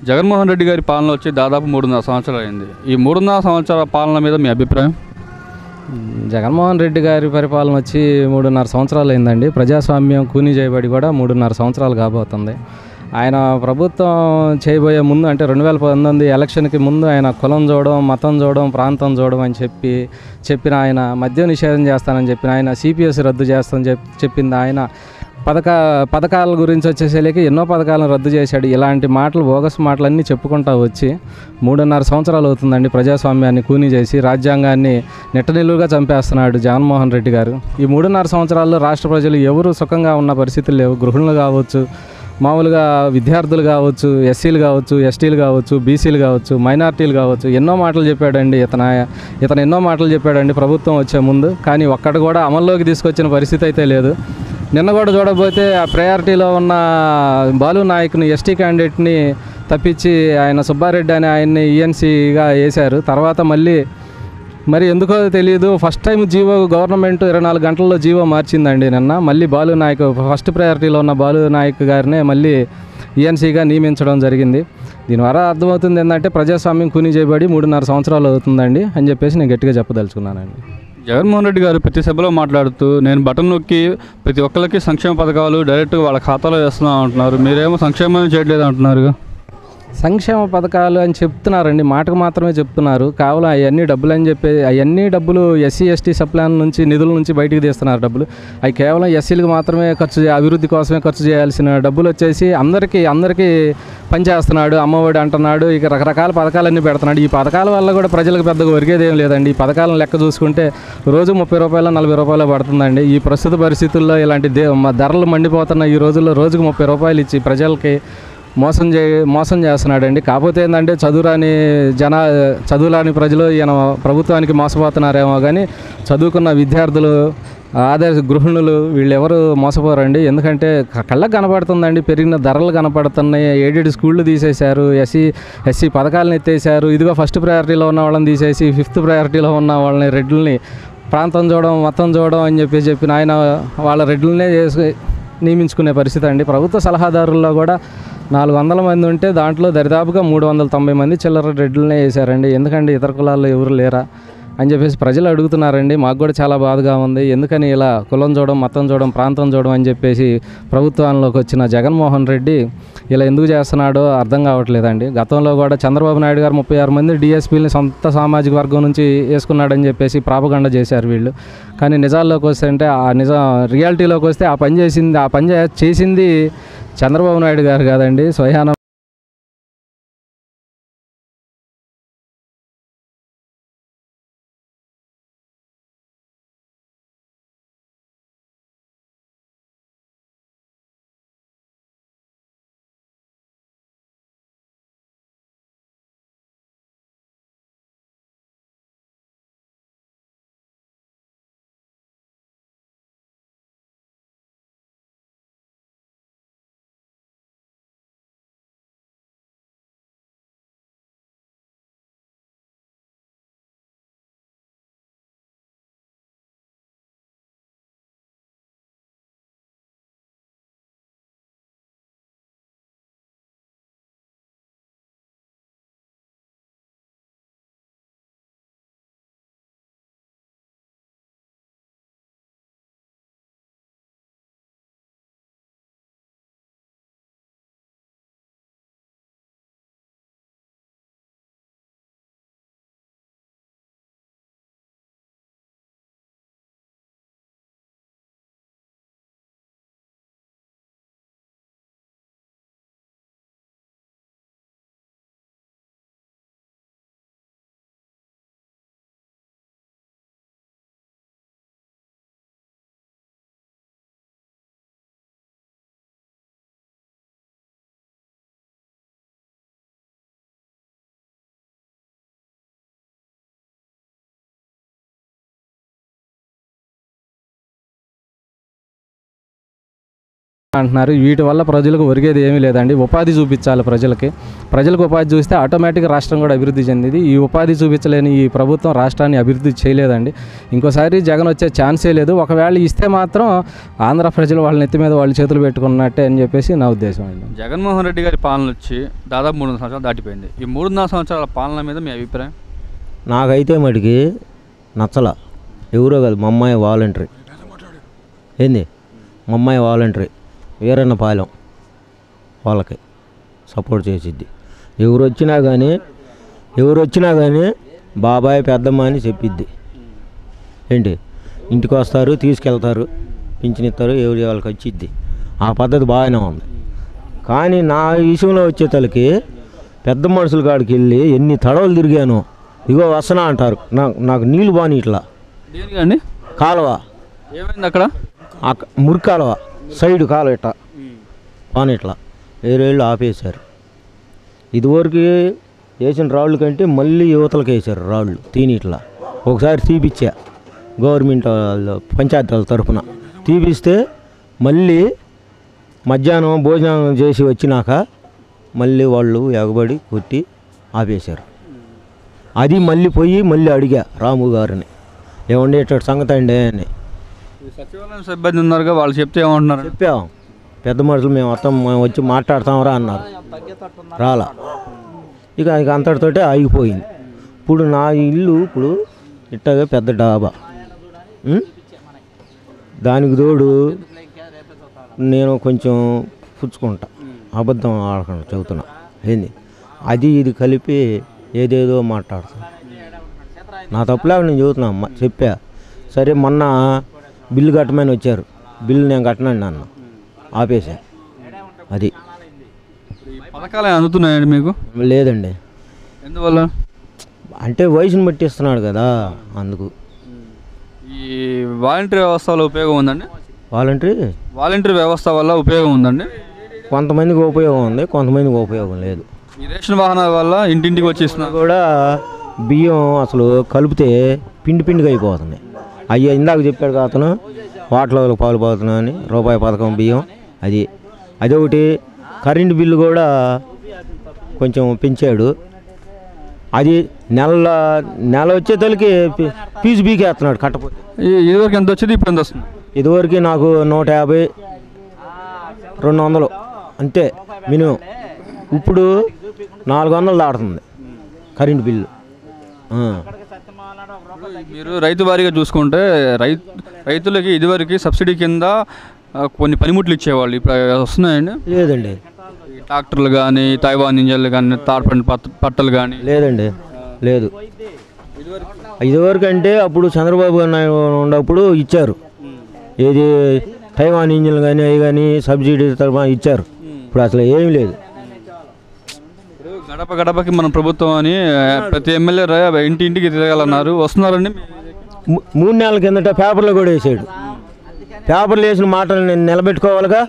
జగన్మోహన్ రెడ్డి గారి పాలన వచ్చి దాదాపు 3.5 సంవత్సరాలు అయింది. ఈ 3.5 సంవత్సరాల పాలన మీద మీ అభిప్రాయం? జగన్మోహన్ రెడ్డి గారి పరిపాలన వచ్చి 3.5 సంవత్సరాలు అయిందండి. ప్రజాస్వామ్యం కూనీ చేయబడి కూడా 3.5 సంవత్సరాలు కాబోతుంది. ఆయన ప్రభుత్వం చేయబోయే ముందు అంటే 2019 ఎలక్షన్కి ముందు ఆయన కులం చూడడం, మతం చూడడం, ప్రాంతం చూడడం అని చెప్పిన ఆయన, మద్యం నిషేధం చేస్తానని చెప్పిన ఆయన, సిపిఎస్ రద్దు చేస్తానని చెప్పింది ఆయన, పథకాల గురించి వచ్చేసరికి ఎన్నో పథకాలను రద్దు చేశాడు. ఇలాంటి మాటలు, బోగస్ మాటలన్నీ చెప్పుకుంటా వచ్చి 3.5 సంవత్సరాలు అవుతుందండి ప్రజాస్వామ్యాన్ని కూనీ చేసి రాజ్యాంగాన్ని నిట్టనిలువుగా చంపేస్తున్నాడు జగన్మోహన్ రెడ్డి గారు. ఈ 3.5 సంవత్సరాల్లో రాష్ట్ర ప్రజలు ఎవరు సుఖంగా ఉన్న పరిస్థితులు లేవు. గృహిణులు కావచ్చు, మామూలుగా విద్యార్థులు కావచ్చు, ఎస్సీలు కావచ్చు, ఎస్టీలు కావచ్చు, బీసీలు కావచ్చు, మైనార్టీలు కావచ్చు, ఎన్నో మాటలు చెప్పాడండి ఇతను ఎన్నో మాటలు చెప్పాడండి ప్రభుత్వం వచ్చే ముందు. కానీ ఒక్కటి కూడా అమల్లోకి తీసుకొచ్చిన పరిస్థితి అయితే లేదు. నిన్న కూడా చూడబోతే ఆ ప్రయారిటీలో ఉన్న బాలు నాయక్ని, ఎస్టీ క్యాండిడేట్ని తప్పించి ఆయన సుబ్బారెడ్డి అని ఆయన్ని ఈఎన్సీగా వేశారు. తర్వాత మరి ఎందుకో తెలియదు, ఫస్ట్ టైం జీవో గవర్నమెంట్ 24 గంటల్లో జీవో మార్చిందండి నిన్న. మళ్ళీ బాలు నాయక్, ఫస్ట్ ప్రయారిటీలో ఉన్న బాలు నాయక్ గారినే మళ్ళీ ఈఎన్సీగా నియమించడం జరిగింది. దీని ద్వారా అర్థమవుతుంది ఏంటంటే ప్రజాస్వామ్యం కూనీ చేయబడి 3.5 సంవత్సరాలు అవుతుందండి అని చెప్పేసి నేను గట్టిగా చెప్పదలుచుకున్నానండి. జగన్మోహన్ రెడ్డి గారు ప్రతి సభలో మాట్లాడుతూ నేను బటన్ నొక్కి ప్రతి ఒక్కరికి సంక్షేమ పథకాలు డైరెక్ట్గా వాళ్ళ ఖాతాలో వేస్తున్నాం అంటున్నారు. మీరేమో సంక్షేమం చేయట్లేదు అంటున్నారు. సంక్షేమ పథకాలు అని చెప్తున్నారండి, మాటకు మాత్రమే చెప్తున్నారు. కావాలా అవన్నీ డబ్బులు అని చెప్పి, అవన్నీ డబ్బులు ఎస్సీ ఎస్టీ సప్లాన్ నుంచి, నిధుల నుంచి బయటికి తీస్తున్నారు డబ్బులు. అవి కేవలం ఎస్సీలకు మాత్రమే అభివృద్ధి కోసమే ఖర్చు చేయాల్సిన డబ్బులు వచ్చేసి అందరికీ పనిచేస్తున్నాడు. అమ్మఒడి అంటున్నాడు, ఇక రకరకాల పథకాలన్నీ పెడుతున్నాడు. ఈ పథకాల వల్ల కూడా ప్రజలకు పెద్దగా ఒరిగేదేం లేదండి. ఈ పథకాలను లెక్క చూసుకుంటే రోజు 30 రూపాయలు 40 రూపాయలు పడుతుందండి. ఈ ప్రస్తుత పరిస్థితుల్లో ఇలాంటి ధరలు మండిపోతున్న ఈ రోజుల్లో రోజుకు 30 రూపాయలు ఇచ్చి ప్రజలకి మోసం చేస్తున్నాడండి. కాకపోతే ఏంటంటే చదువురాని ప్రజలు ఈయన ప్రభుత్వానికి మోసపోతున్నారేమో కానీ చదువుకున్న విద్యార్థులు, ఆదర్శ గృహిణులు వీళ్ళెవరు మోసపోరండి. ఎందుకంటే కళ్ళకు కనపడుతుందండి, పెరిగిన ధరలు కనపడుతున్నాయి. ఎయిడెడ్ స్కూళ్ళు తీసేశారు, ఎస్సీ పథకాలను ఎత్తేసారు. ఇదిగో ఫస్ట్ ప్రయారిటీలో ఉన్న వాళ్ళని తీసేసి 5th ప్రయారిటీలో ఉన్న వాళ్ళని, రెడ్లని ప్రాంతం చూడడం, మతం చూడడం అని చెప్పిన ఆయన వాళ్ళ రెడ్లనే నియమించుకునే పరిస్థితి అండి. ప్రభుత్వ సలహాదారుల్లో కూడా 400 మంది ఉంటే దాంట్లో దరిదాపుగా 390 మంది చిల్లర రెడ్లనే వేశారండి. ఎందుకంటే ఇతర కులాల్లో ఎవరు లేరా అని చెప్పేసి ప్రజలు అడుగుతున్నారండి. మాకు కూడా చాలా బాధగా ఉంది. ఎందుకని ఇలా కులం చూడడం, మతం చూడడం, ప్రాంతం చూడడం అని చెప్పేసి ప్రభుత్వంలోకి వచ్చిన జగన్మోహన్ రెడ్డి ఇలా ఎందుకు చేస్తున్నాడో అర్థం కావట్లేదండి. గతంలో కూడా చంద్రబాబు నాయుడు గారు 36 మంది డిఎస్పీలని సొంత సామాజిక వర్గం నుంచి వేసుకున్నాడని చెప్పేసి ప్రాపగండ చేశారు వీళ్ళు. కానీ నిజాల్లోకి వస్తే అంటే రియాలిటీలోకి వస్తే ఆ పని చేసింది చంద్రబాబు నాయుడు గారు కాదండి, స్వయాన అంటున్నారు. వీటి వల్ల ప్రజలకు ఒరిగేది ఏమీ లేదండి. ఉపాధి చూపించాలి ప్రజలకు ఉపాధి చూస్తే ఆటోమేటిక్గా రాష్ట్రం కూడా అభివృద్ధి చెందింది. ఈ ఉపాధి చూపించలేని ఈ ప్రభుత్వం రాష్ట్రాన్ని అభివృద్ధి చేయలేదండి. ఇంకోసారి జగన్ వచ్చే ఛాన్సే లేదు. ఒకవేళ ఇస్తే మాత్రం ఆంధ్ర ప్రజలు వాళ్ళ నెత్తి మీద వాళ్ళు చేతులు పెట్టుకున్నట్టే అని చెప్పేసి నా ఉద్దేశం అండి. జగన్మోహన్ రెడ్డి గారి పాలన వచ్చి దాదాపు 3 సంవత్సరాలు దాటిపోయింది. ఈ 3.5 సంవత్సరాల పాలన మీద మీ అభిప్రాయం? నాకైతే మటుకి నచ్చల. ఎవరో కాదు, మా అమ్మాయి వాలంటరీ. ఏంది మా అమ్మాయి వాలంటరీ వీరన్నపాలెం వాళ్ళకి సపోర్ట్ చేసిద్ది. ఎవరు వచ్చినా కానీ బాబాయ్ పెద్దమ్మ అని చెప్పిద్ది. ఏంటి ఇంటికి వస్తారు, తీసుకెళ్తారు, పింఛనిస్తారు, ఎవరి వాళ్ళకి వచ్చిద్ది. ఆ పద్ధతి బాగానే ఉంది. కానీ నా విషయంలో వచ్చేతలకి పెద్ద మనుషుల కాడికి వెళ్ళి ఎన్ని తడవలు తిరిగాను. ఇగో వస్తున్నా అంటారు, నాకు నీళ్ళు బాని ఇట్లా దేనికండి? కాలువ ఏమైంది అక్కడ? మురికి కాలువ సైడ్ కాలువ ఇట్లా బాని ఇట్లా వేరేళ్ళు ఆపేశారు. ఇదివరకు వేసిన రాళ్ళు కంటే మళ్ళీ యువతలకు వేసారు రాళ్ళు ఇట్లా. ఒకసారి తీపిచ్చా గవర్నమెంట్ పంచాయతీల తరఫున తీపిస్తే మళ్ళీ మధ్యాహ్నం భోజనం చేసి వచ్చినాక మళ్ళీ వాళ్ళు ఎగబడి కొట్టి ఆపేశారు. అది మళ్ళీ మళ్ళీ అడిగా రాము గారిని, ఏమండి ఇట్లా సంగతి అండి అని. సచివాలయం సిబ్బంది ఉన్నారుగా, వాళ్ళు చెప్తే ఏమంటున్నారు? చెప్పాం, పెద్ద మనుషులు మేము వచ్చి మాట్లాడతాంరా అన్నారు. రాలా. ఇక అంతటితోటే ఆగిపోయింది. ఇప్పుడు నా ఇల్లు ఇట్టగా పెద్ద డాబా. దానికి తోడు నేను కొంచెం పుచ్చుకుంటా, అబద్ధం ఆడకుండా చెబుతున్నా. ఏంది అది ఇది కలిపి ఏదేదో మాట్లాడుతాను. నా తప్పులేక నేను చెబుతున్నా. చెప్పా, సరే మొన్న బిల్లు కట్టమని వచ్చారు, బిల్లు నేను కట్టనండి అన్న, ఆపేసా. అది పథకాలు అందుతున్నాయండి మీకు? లేదండి. ఎందువల్ల? అంటే వయసును బట్టి ఇస్తున్నాడు కదా, అందుకు. ఈ వాలంటరీ వ్యవస్థ వల్ల ఉపయోగం ఉందండి? వాలంటరీ వ్యవస్థ వల్ల ఉపయోగం ఉందండి. కొంతమందికి ఉపయోగం ఉంది, కొంతమందికి ఉపయోగం లేదు. ఈ రేషన్ వాహనాల వల్ల ఇంటింటికి వచ్చేస్తున్నా కూడా బియ్యం అసలు కలిపితే పిండిగా అయిపోతుంది. అయ్యా ఇందాక చెప్పాడు కదా అతను, వాటిలో పాలు పోతున్నా అని, రూపాయి పథకం బియ్యం. అదొకటి. కరెంటు బిల్లు కూడా కొంచెం పెంచాడు. అది నెల వచ్చేతలకి ఫీజు బీకేస్తున్నాడు కట్టపోతే. ఇదివరకు ఎంత వచ్చేది, ఇప్పుడు ఎంత వస్తుంది? ఇదివరకు నాకు 150, 200 అంతే మినిమం. ఇప్పుడు 400 దాటుతుంది కరెంటు బిల్లు. మీరు రైతు వారీగా చూసుకుంటే రైతులకి ఇదివరకు సబ్సిడీ కింద కొన్ని పనిముట్లు ఇచ్చేవాళ్ళు, ఇప్పుడు వస్తున్నాయండి? లేదండి. ట్రాక్టర్లు కానీ, తైవాన్ ఇంజన్లు కానీ, తార్పండి పట్టలు కానీ? లేదండి, లేదు. ఇదివరకు అంటే అప్పుడు చంద్రబాబు నాయుడు ఉన్నప్పుడు ఇచ్చారు. ఏది తైవాన్ ఇంజన్లు కానీ అవి కానీ సబ్సిడీ తరఫున ఇచ్చారు. ఇప్పుడు అసలు ఏమీ లేదు. గడపకి మన ప్రభుత్వం అని ప్రతి ఎమ్మెల్యే ఇంటింటికి తిరగాలన్నారు, వస్తున్నారండి? 3 నెలల కిందట పేపర్లో కూడా వేసాడు. పేపర్లు వేసిన మాటలు నేను నిలబెట్టుకోవాలిగా.